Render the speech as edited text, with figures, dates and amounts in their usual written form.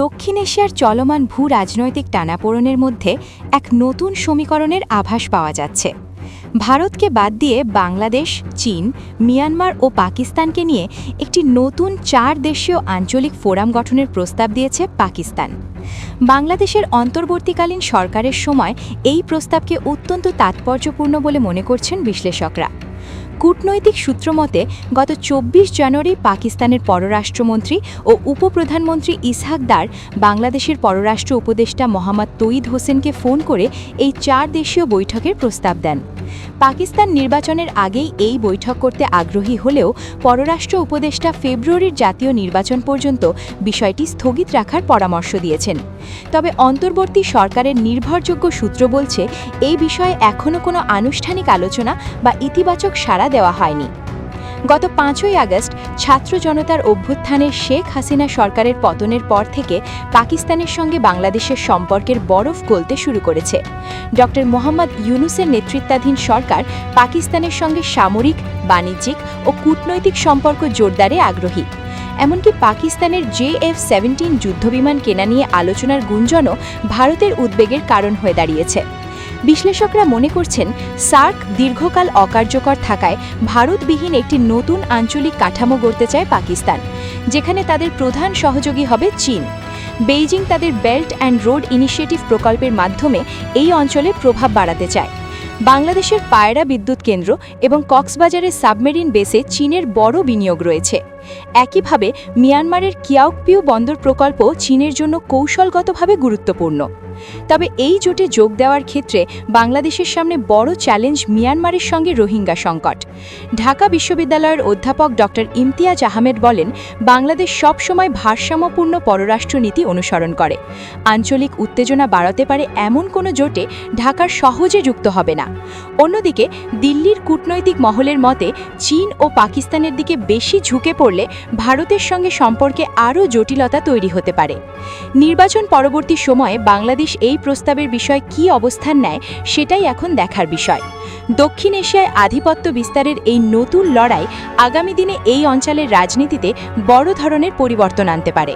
দক্ষিণ এশিয়ার চলমান ভূ রাজনৈতিক টানাপোড়েনের মধ্যে এক নতুন সমীকরণের আভাস পাওয়া যাচ্ছে। ভারতকে বাদ দিয়ে বাংলাদেশ, চীন, মিয়ানমার ও পাকিস্তানকে নিয়ে একটি নতুন 4 দেশীয় আঞ্চলিক ফোরাম গঠনের প্রস্তাব দিয়েছে পাকিস্তান। বাংলাদেশের অন্তর্বর্তীকালীন সরকারের সময় এই প্রস্তাবকে অত্যন্ত তাৎপর্যপূর্ণ বলে মনে করছেন বিশ্লেষকরা। কূটনৈতিক সূত্র মতে গত 24 জানুয়ারি পাকিস্তানের পররাষ্ট্রমন্ত্রী ও উপপ্রধানমন্ত্রী ইসহাক দার বাংলাদেশের পররাষ্ট্র উপদেষ্টা মোহাম্মদ তৌহিদ হোসেনকে ফোন করে এই 4 দেশীয় বৈঠকের প্রস্তাব দেন। পাকিস্তান নির্বাচনের আগেই এই বৈঠক করতে আগ্রহী হলেও পররাষ্ট্র উপদেষ্টা ফেব্রুয়ারির জাতীয় নির্বাচন পর্যন্ত বিষয়টি স্থগিত রাখার পরামর্শ দিয়েছেন। তবে অন্তর্বর্তী সরকারের নির্ভরযোগ্য সূত্র বলছে এই বিষয়ে এখনও কোনো আনুষ্ঠানিক আলোচনা বা ইতিবাচক সাড়া দেওয়া হয়নি। গত 5ই আগস্ট ছাত্র জনতার অভ্যুত্থানের শেখ হাসিনা সরকারের পতনের পর থেকে পাকিস্তানের সঙ্গে বাংলাদেশের সম্পর্কের বরফ গলতে শুরু করেছে। ডক্টর মোহাম্মদ ইউনূসের নেতৃত্বাধীন সরকার পাকিস্তানের সঙ্গে সামরিক, বাণিজ্যিক ও কূটনৈতিক সম্পর্ক জোরদারে আগ্রহী। এমনকি পাকিস্তানের JF-17 যুদ্ধবিমান কেনা নিয়ে আলোচনার গুঞ্জনও ভারতের উদ্বেগের কারণ হয়ে দাঁড়িয়েছে। বিশ্লেষকরা মনে করছেন সার্ক দীর্ঘকাল অকার্যকর থাকায় ভারতবিহীন একটি নতুন আঞ্চলিক কাঠামো গড়তে চায় পাকিস্তান, যেখানে তাদের প্রধান সহযোগী হবে চীন। বেইজিং তাদের বেল্ট অ্যান্ড রোড ইনিশিয়েটিভ প্রকল্পের মাধ্যমে এই অঞ্চলে প্রভাব বাড়াতে চায়। বাংলাদেশের পায়রা বিদ্যুৎ কেন্দ্র এবং কক্সবাজারের সাবমেরিন বেসে চীনের বড় বিনিয়োগ রয়েছে। একইভাবে মিয়ানমারের কিয়াওপিউ বন্দর প্রকল্প চীনের জন্য কৌশলগতভাবে গুরুত্বপূর্ণ। তবে এই জোটে যোগ দেওয়ার ক্ষেত্রে বাংলাদেশের সামনে বড় চ্যালেঞ্জ মিয়ানমারের সঙ্গে রোহিঙ্গা সংকট। ঢাকা বিশ্ববিদ্যালয়ের অধ্যাপক ডক্টর ইমতিয়াজ আহমেদ বলেন, বাংলাদেশ সবসময় ভারসাম্যপূর্ণ পররাষ্ট্রনীতি অনুসরণ করে। আঞ্চলিক উত্তেজনা বাড়াতে পারে এমন কোনো জোটে ঢাকার সহজে যুক্ত হবে না। অন্যদিকে দিল্লির কূটনৈতিক মহলের মতে চীন ও পাকিস্তানের দিকে বেশি ঝুঁকে পড়লে ভারতের সঙ্গে সম্পর্কে আরও জটিলতা তৈরি হতে পারে। নির্বাচন পরবর্তী সময়ে বাংলাদেশ এই প্রস্তাবের বিষয়ে কী অবস্থান নেয় সেটাই এখন দেখার বিষয়। দক্ষিণ এশিয়ায় আধিপত্য বিস্তারের এই নতুন লড়াই আগামী দিনে এই অঞ্চলের রাজনীতিতে বড় ধরনের পরিবর্তন আনতে পারে।